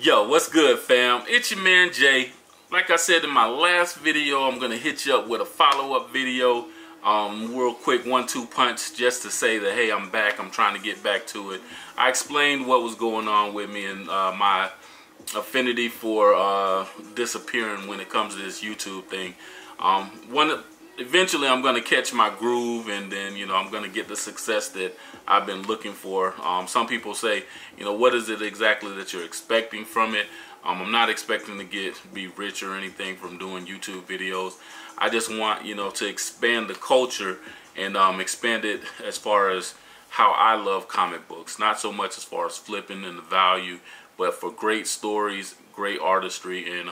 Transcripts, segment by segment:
Yo, what's good, fam? It's your man Jay. Like I said in my last video, I'm gonna hit you up with a follow-up video. Real quick 1-2 punch just to say that hey, I'm back. I'm trying to get back to it. I explained what was going on with me and my affinity for disappearing when it comes to this YouTube thing. Eventually I'm gonna catch my groove, and then I'm gonna get the success that I've been looking for. Some people say, what is it exactly that you're expecting from it? I'm not expecting to be rich or anything from doing YouTube videos. I just want to expand the culture and expand it as far as how I love comic books. Not so much as far as flipping and the value, but for great stories, great artistry, and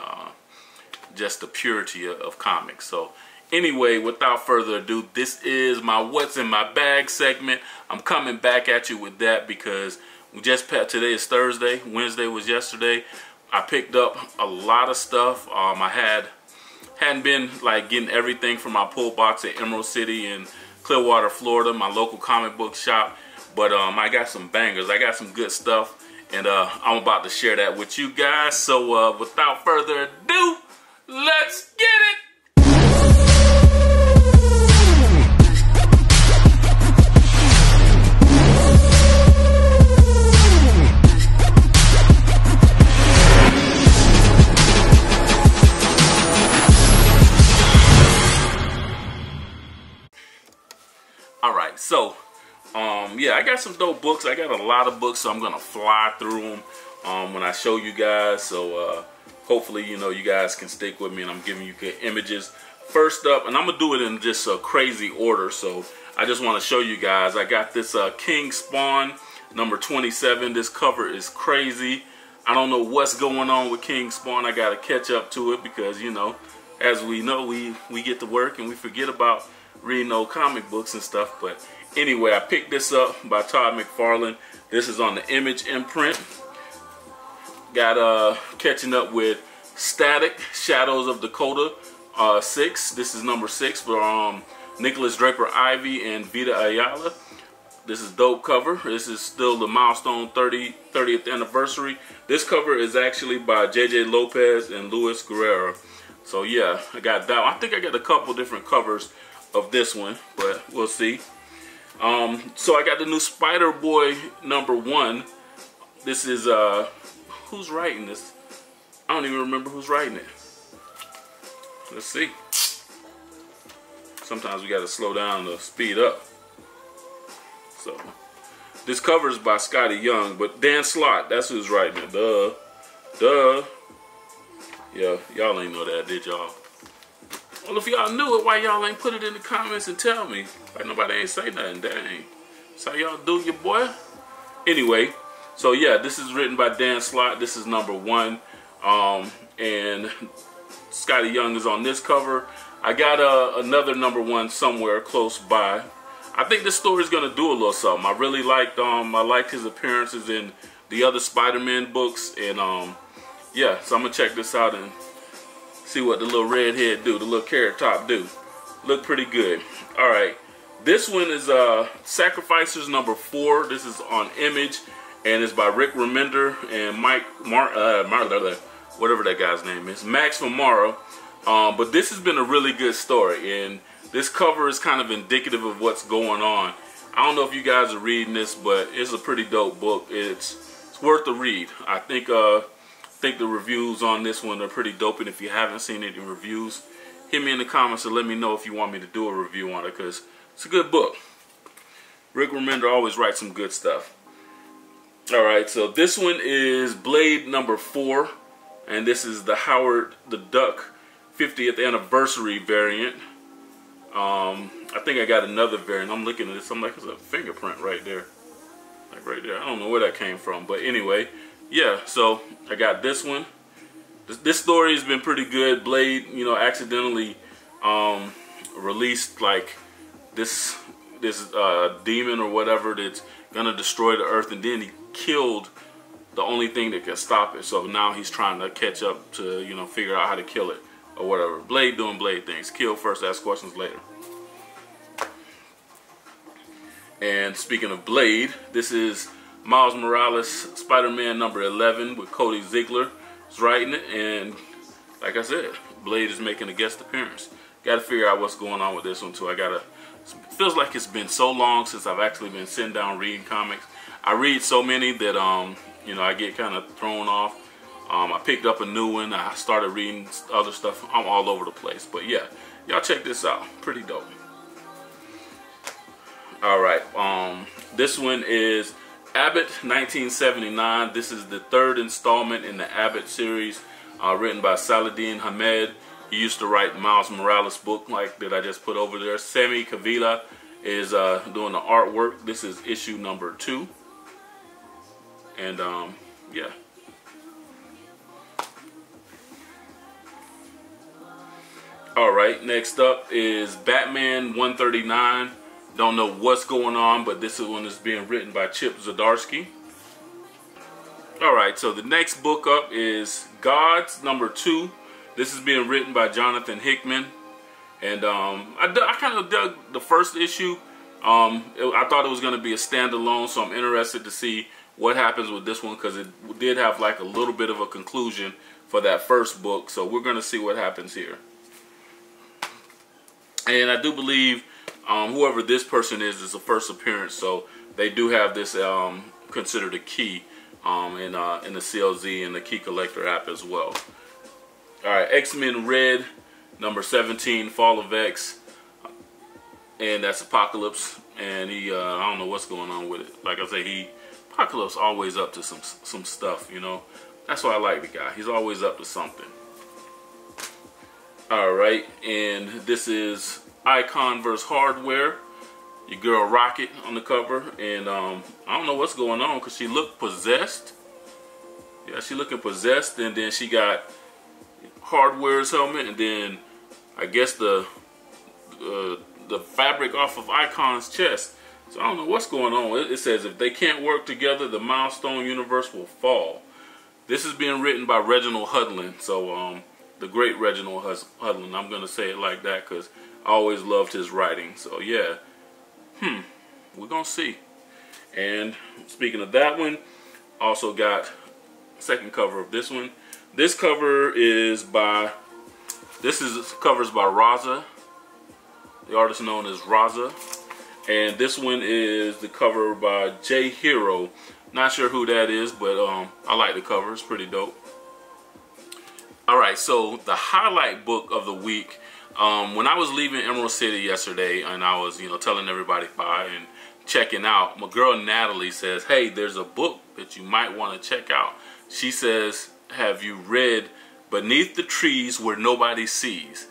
just the purity of comics. So anyway, without further ado, this is my What's in My Bag segment. I'm coming back at you with that because today is Thursday. Wednesday was yesterday. I picked up a lot of stuff. I hadn't been like getting everything from my pull box at Emerald City in Clearwater, Florida, my local comic book shop. But I got some bangers. I got some good stuff, and I'm about to share that with you guys. So without further ado, let's get it. Alright, so yeah, I got some dope books. I got a lot of books, so I'm gonna fly through them when I show you guys. So hopefully you guys can stick with me, and I'm giving you good images. First up, and I'm gonna do it in just a crazy order, so I just want to show you guys. I got this King Spawn number 27. This cover is crazy. I don't know what's going on with King Spawn. I gotta catch up to it because as we know, we get to work and we forget about reading old comic books and stuff. But anyway, I picked this up by Todd McFarlane. This is on the Image imprint. Got catching up with Static, Shadows of Dakota 6. This is number 6 for Nicholas Draper Ivy and Vita Ayala. This is dope cover. This is still the milestone 30th anniversary. This cover is actually by JJ Lopez and Luis Guerrero. So yeah, I got that one. I think I got a couple different covers of this one, but we'll see. So I got the new Spider-Boy number 1. This is who's writing this? I don't even remember who's writing it. Let's see. Sometimes we got to slow down to speed up. So this cover is by Scotty Young, but Dan Slott, that's who's writing it. Duh. Yeah, y'all ain't know that, did y'all? Well, if y'all knew it, why y'all ain't put it in the comments and tell me? Like nobody ain't say nothing, dang. That's how y'all do your boy. Anyway, so yeah, this is written by Dan Slott. This is number 1. And Scotty Young is on this cover. I got another number 1 somewhere close by. I think this story is gonna do a little something. I really liked his appearances in the other Spider-Man books, and yeah, so I'm gonna check this out and see what the little redhead do, the little carrot top do. Look pretty good. Alright, this one is Sacrificers number 4. This is on Image, and it's by Rick Remender and whatever that guy's name is, Max Famara. But this has been a really good story, and this cover is kind of indicative of what's going on. I don't know if you guys are reading this, but it's a pretty dope book. It's worth a read. I think the reviews on this one are pretty dope, and if you haven't seen any reviews, hit me in the comments and let me know if you want me to do a review on it, because it's a good book. Rick Remender always writes some good stuff. Alright, so this one is Blade number 4, and this is the Howard the Duck 50th anniversary variant. I think I got another variant. I'm looking at this, I'm like, it's a fingerprint right there. Like right there. I don't know where that came from, but anyway, yeah, so I got this one. This story has been pretty good. Blade, accidentally released like this demon or whatever that's gonna destroy the earth, and then he killed the only thing that can stop it. So now he's trying to catch up to figure out how to kill it or whatever. Blade doing Blade things. Kill first, ask questions later. And speaking of Blade, this is Miles Morales Spider-Man number 11 with Cody Ziegler is writing it, and like I said, Blade is making a guest appearance. Got to figure out what's going on with this one too. It feels like it's been so long since I've actually been sitting down reading comics. I read so many that you know, I get kind of thrown off. I picked up a new one. I started reading other stuff. I'm all over the place. But yeah, y'all check this out. Pretty dope. Alright, this one is Abbott 1979. This is the third installment in the Abbott series, written by Saladin Ahmed. He used to write Miles Morales book like that I just put over there. Sami Kavila is doing the artwork. This is issue number 2. And yeah. Alright, next up is Batman 139. Don't know what's going on, but this one is being written by Chip Zdarsky. Alright, so the next book up is Gods number 2. This is being written by Jonathan Hickman. And I kind of dug the first issue. I thought it was going to be a standalone, so I'm interested to see what happens with this one, because it did have like a little bit of a conclusion for that first book. So we're going to see what happens here. And I do believe whoever this person is a first appearance, so they do have this considered a key in the CLZ and the Key Collector app as well. Alright, X-Men Red number 17, Fall of X, and that's Apocalypse, and he I don't know what's going on with it. Like I say, Apocalypse always up to some stuff, you know. That's why I like the guy. He's always up to something. Alright, and this is Icon vs. Hardware. Your girl Rocket on the cover, and I don't know what's going on because she looked possessed. Yeah, she looking possessed, and then she got Hardware's helmet, and then I guess the fabric off of Icon's chest. So I don't know what's going on. It says if they can't work together, the Milestone universe will fall. This is being written by Reginald Hudlin. So the great Reginald Hudlin. I'm gonna say it like that because I always loved his writing. So yeah, we're gonna see. And speaking of that one, also got second cover of this one. This cover is by covers by Raza, the artist known as Raza, and this one is the cover by J Hero. Not sure who that is, but I like the cover. It's pretty dope. Alright, so the highlight book of the week, when I was leaving Emerald City yesterday and I was, telling everybody bye and checking out, my girl Natalie says, hey, there's a book that you might want to check out. She says, have you read Beneath the Trees Where Nobody Sees?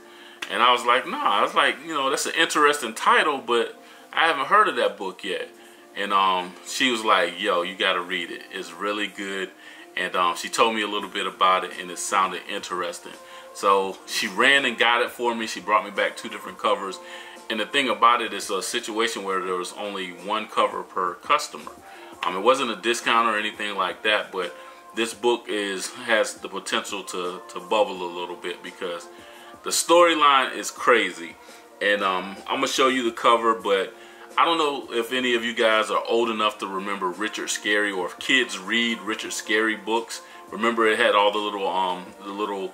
And I was like, nah. I was like, that's an interesting title, but I haven't heard of that book yet. And she was like, yo, you got to read it. It's really good. And she told me a little bit about it, and it sounded interesting. So she ran and got it for me. She brought me back 2 different covers. And the thing about it is a situation where there was only 1 cover per customer. It wasn't a discount or anything like that, but this book has the potential to bubble a little bit because the storyline is crazy. And I'm going to show you the cover, but I don't know if any of you guys are old enough to remember Richard Scarry, or if kids read Richard Scarry books. Remember, it had all the little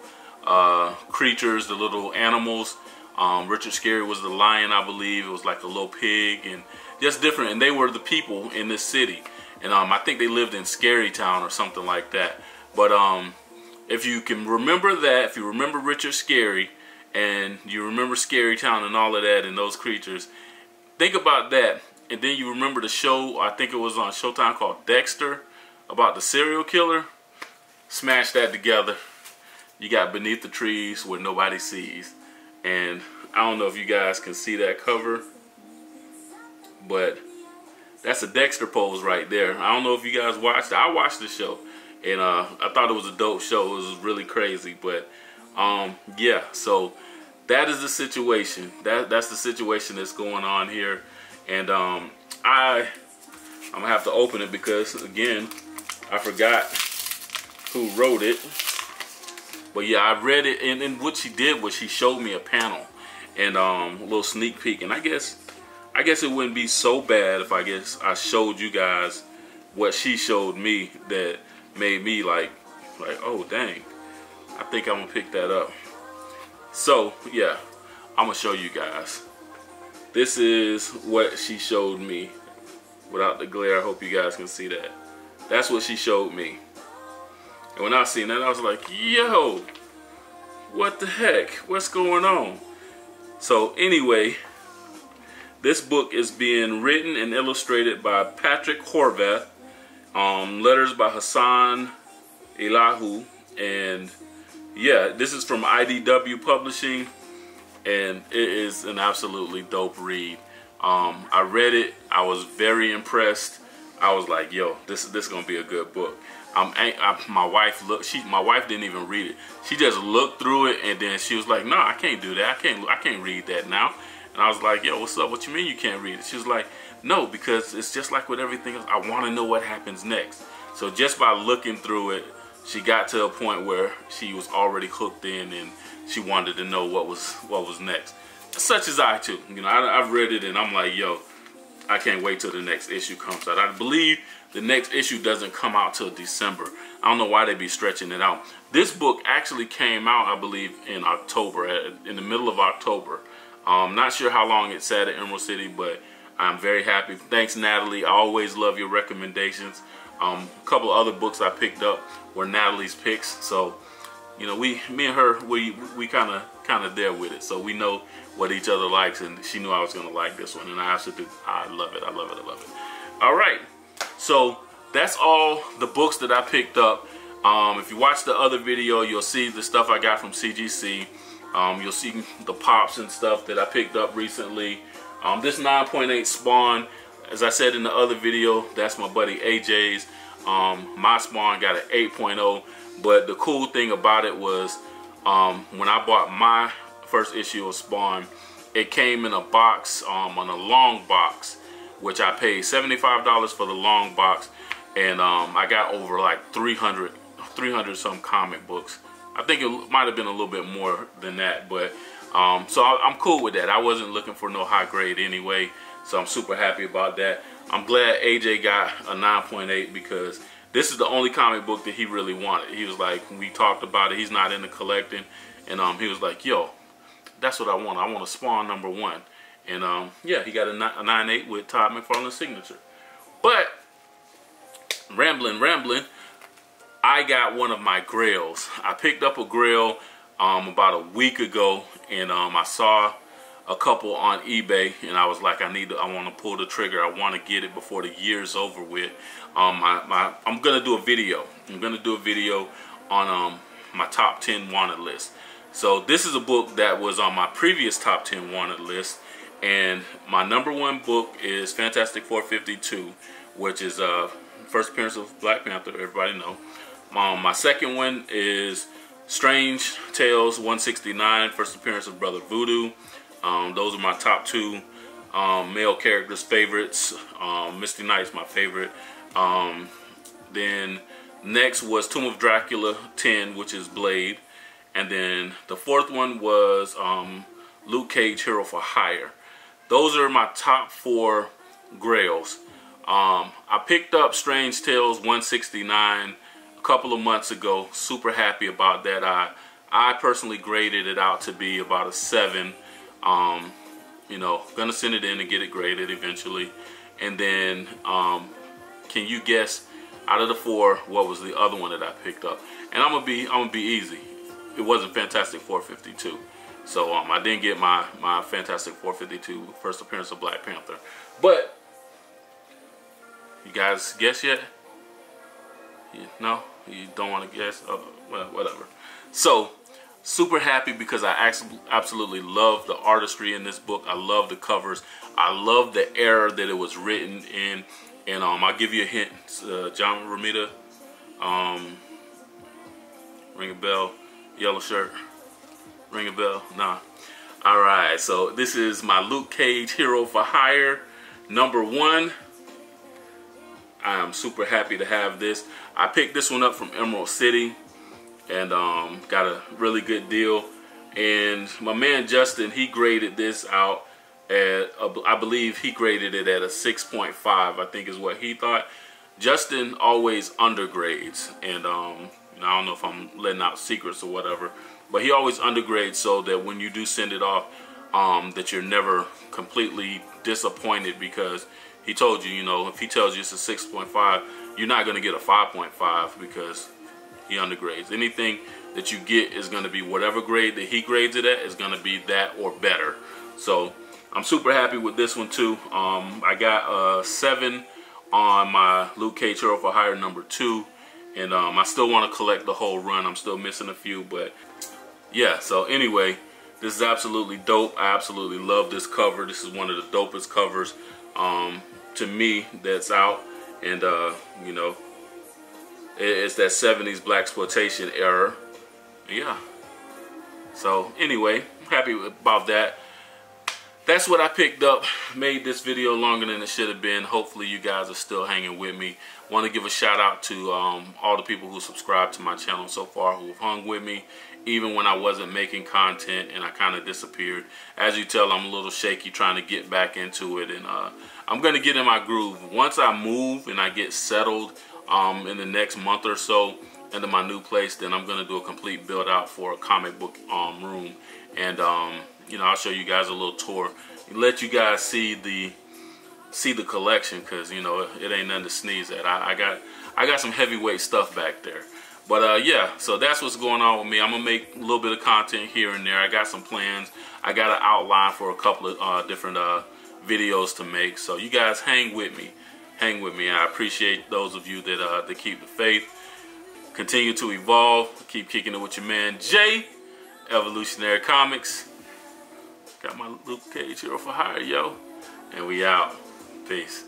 creatures, the little animals. Richard Scarry was the lion, I believe. It was like a little pig and just different. And they were the people in this city. And I think they lived in Scary Town or something like that. But if you can remember that, if you remember Richard Scarry and you remember Scary Town and all of that and those creatures, think about that. And then you remember the show, I think it was on Showtime, called Dexter, about the serial killer. Smash that together. You got Beneath the Trees Where Nobody Sees. And I don't know if you guys can see that cover, but that's a Dexter pose right there. I don't know if you guys watched it. I watched the show, and I thought it was a dope show. It was really crazy, but yeah. So that is the situation. That's the situation that's going on here, and I'm gonna have to open it because again, I forgot who wrote it. But yeah, I read it, and what she did was she showed me a panel and a little sneak peek, and I guess it wouldn't be so bad if I showed you guys what she showed me that made me like, oh dang, I think I'm gonna pick that up. So yeah, I'm gonna show you guys. This is what she showed me without the glare. I hope you guys can see that. That's what she showed me. And when I seen that, I was like, yo, what the heck? What's going on? So anyway, this book is being written and illustrated by Patrick Horvath. Letters by Hassan Elahu. And yeah, this is from IDW Publishing. And it is an absolutely dope read. I read it. I was very impressed. I was like, yo, this is gonna be a good book. My wife looked. My wife didn't even read it. She just looked through it, and then she was like, "No, I can't do that. I can't read that now." And I was like, "Yo, what's up? What you mean you can't read it?" She was like, "No, because it's just like with everything else. I want to know what happens next." So just by looking through it, she got to a point where she was already hooked in, and she wanted to know what was next. Such as I too. You know, I've read it, and I'm like, "Yo, I can't wait till the next issue comes out." I believe the next issue doesn't come out till December. I don't know why they be stretching it out. This book actually came out, I believe, in October, in the middle of October. Not sure how long it sat at Emerald City, but I'm very happy. Thanks, Natalie. I always love your recommendations. A couple of other books I picked up were Natalie's picks. So, you know, me and her, we kind of there with it. So we know what each other likes, and she knew I was gonna like this one, and I love it. I love it. I love it. All right. So that's all the books that I picked up. If you watch the other video, you'll see the stuff I got from CGC. You'll see the pops and stuff that I picked up recently. This 9.8 Spawn, as I said in the other video, that's my buddy AJ's. My Spawn got an 8.0, but the cool thing about it was when I bought my first issue of Spawn, it came in a box, on a long box, which I paid $75 for the long box, and I got over like 300 some comic books. I think it might have been a little bit more than that, but so I'm cool with that. I wasn't looking for no high grade anyway, so I'm super happy about that. I'm glad AJ got a 9.8 because this is the only comic book that he really wanted. He was like, we talked about it, he's not into collecting, and he was like, yo, that's what I want. I want a Spawn #1. And yeah, he got a 9.8 with Todd McFarlane's signature. But rambling, I got one of my grails. I picked up a grail about a week ago, and I saw a couple on eBay, and I was like, I want to pull the trigger. I want to get it before the year's over with. I'm gonna do a video. I'm gonna do a video on my top 10 wanted list. So this is a book that was on my previous top 10 wanted list. And my #1 book is Fantastic 452, which is first appearance of Black Panther, everybody know. My second one is Strange Tales 169, first appearance of Brother Voodoo. Those are my top 2 male characters favorites. Misty Knight's my favorite. Then next was Tomb of Dracula 10, which is Blade. And then the 4th one was Luke Cage, Hero for Hire. Those are my top 4 grails. I picked up Strange Tales 169 a couple of months ago. Super happy about that. I personally graded it out to be about a 7. You know, gonna send it in and get it graded eventually. And then, can you guess out of the 4 what was the other one that I picked up? And I'm gonna be easy. It wasn't Fantastic 452. So I didn't get my Fantastic 452 first appearance of Black Panther. But you guys guess yet? No? You don't want to guess? Well, whatever. So super happy because I absolutely love the artistry in this book. I love the covers. I love the era that it was written in. And I'll give you a hint. John Romita, ring a bell, yellow shirt. Ring a bell? Nah. Alright, so this is my Luke Cage Hero for Hire #1. I am super happy to have this. I picked this one up from Emerald City and got a really good deal. And my man Justin, he graded this out at, I believe he graded it at a 6.5, I think is what he thought. Justin always undergrades, and you know, I don't know if I'm letting out secrets or whatever, but he always undergrades so that when you do send it off, that you're never completely disappointed, because he told you, you know, if he tells you it's a 6.5, you're not going to get a 5.5 because he undergrades. Anything that you get is going to be whatever grade that he grades it at is going to be that or better. So I'm super happy with this one too. I got a 7 on my Luke Cage Hero for Hire number 2, and I still want to collect the whole run. I'm still missing a few, but yeah. So anyway, this is absolutely dope. I absolutely love this cover. This is one of the dopest covers to me that's out, and you know, it's that 70s blaxploitation era. Yeah. So anyway, I'm happy about that. That's what I picked up. Made this video longer than it should have been. Hopefully you guys are still hanging with me. Want to give a shout out to all the people who subscribed to my channel so far, who have hung with me even when I wasn't making content and I kind of disappeared. As you tell, I'm a little shaky trying to get back into it, and I'm going to get in my groove. Once I move and I get settled in the next month or so into my new place, then I'm going to do a complete build out for a comic book room, and you know, I'll show you guys a little tour, let you guys see the collection, because you know, it ain't nothing to sneeze at. I got some heavyweight stuff back there. But yeah, so that's what's going on with me. I'm gonna make a little bit of content here and there. I got some plans. I got an outline for a couple of different videos to make. So you guys hang with me. Hang with me. I appreciate those of you that keep the faith. Continue to evolve. Keep kicking it with your man Jay, Evolutionary Comics. Got my Luke Cage Hero for Hire, yo. And we out. Peace.